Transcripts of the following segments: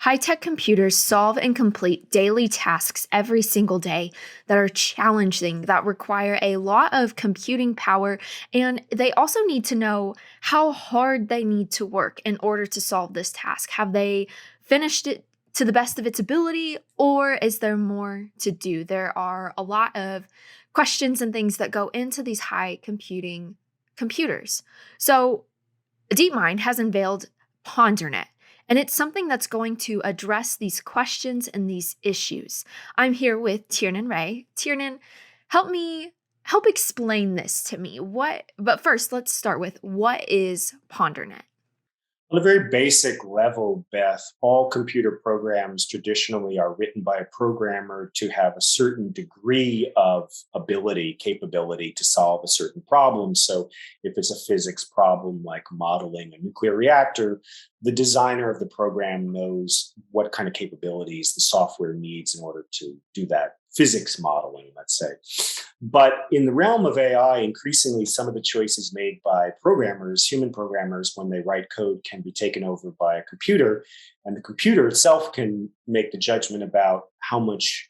High-tech computers solve and complete daily tasks every single day that are challenging, that require a lot of computing power, and they also need to know how hard they need to work in order to solve this task. Have they finished it to the best of its ability, or is there more to do? There are a lot of questions and things that go into these high computing computers. So DeepMind has unveiled pondernet, and it's something that's going to address these questions and these issues. I'm here with Tiernan Ray. Tiernan, help explain this to me. But first, let's start with what is pondernet? On a very basic level, Beth, all computer programs traditionally are written by a programmer to have a certain degree of capability to solve a certain problem. So, if it's a physics problem like modeling a nuclear reactor, the designer of the program knows what kind of capabilities the software needs in order to do that physics modeling, let's say. But in the realm of AI, increasingly some of the choices made by programmers, human programmers, when they write code can be taken over by a computer. And the computer itself can make the judgment about how much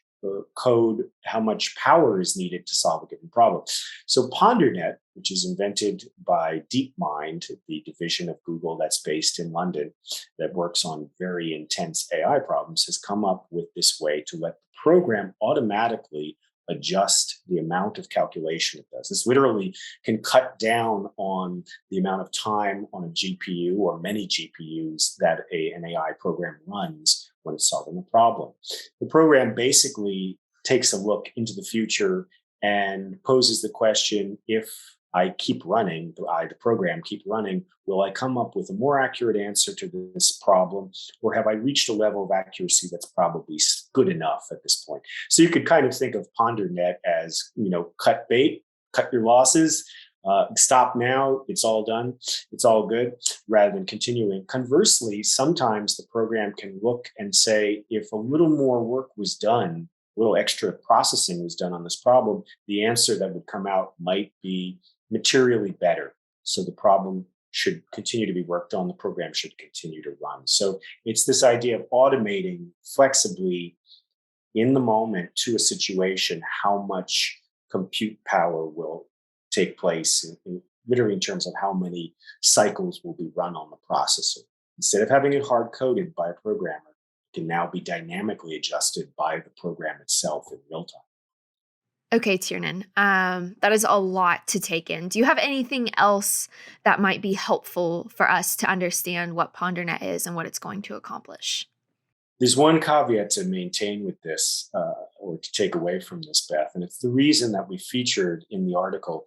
code, how much power is needed to solve a given problem. So PonderNet, which is invented by DeepMind, the division of Google that's based in London, that works on very intense AI problems, has come up with this way to let the program automatically adjust the amount of calculation it does. This literally can cut down on the amount of time on a GPU or many GPUs that an AI program runs when it's solving a problem. The program basically takes a look into the future and poses the question, if I keep running, the program keep running, will I come up with a more accurate answer to this problem, or have I reached a level of accuracy that's probably good enough at this point? So you could kind of think of PonderNet as, cut bait, cut your losses, stop now, it's all done, it's all good, rather than continuing. Conversely, sometimes the program can look and say, if a little more work was done, a little extra processing was done on this problem, the answer that would come out might be materially better. So the problem should continue to be worked on, the program should continue to run. So it's this idea of automating flexibly in the moment to a situation how much compute power will take place, literally in terms of how many cycles will be run on the processor. Instead of having it hard coded by a programmer, it can now be dynamically adjusted by the program itself in real time. Okay, Tiernan, that is a lot to take in. Do you have anything else that might be helpful for us to understand what pondernet is and what it's going to accomplish? There's one caveat to maintain with this, or to take away from this, Beth, and it's the reason that we featured in the article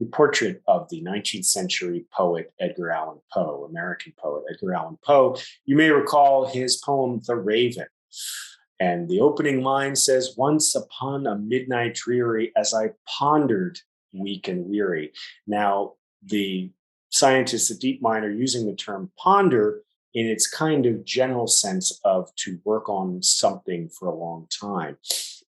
the portrait of the 19th century poet Edgar Allan Poe, American poet Edgar Allan Poe. You may recall his poem, The Raven. And the opening line says, "Once upon a midnight dreary, as I pondered, weak and weary." Now, the scientists at DeepMind are using the term ponder in its kind of general sense of to work on something for a long time.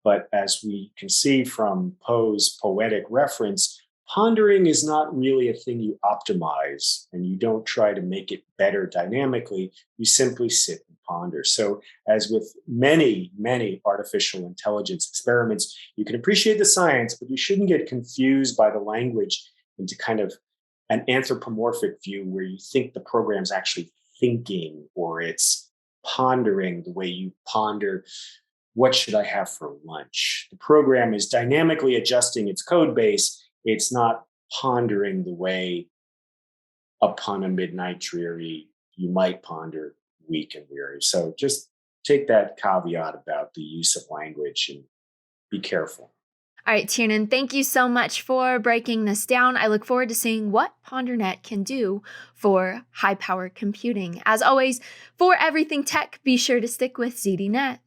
But as we can see from Poe's poetic reference, pondering is not really a thing you optimize, and you don't try to make it better dynamically. You simply sit and ponder. So, as with many, many artificial intelligence experiments, you can appreciate the science, but you shouldn't get confused by the language into kind of an anthropomorphic view where you think the program's actually thinking, or it's pondering the way you ponder, what should I have for lunch? The program is dynamically adjusting its code base. It's not pondering the way upon a midnight dreary you might ponder, weak and weary. So just take that caveat about the use of language and be careful. All right, Tiernan, thank you so much for breaking this down. I look forward to seeing what pondernet can do for high power computing. As always, for everything tech, be sure to stick with ZDNet.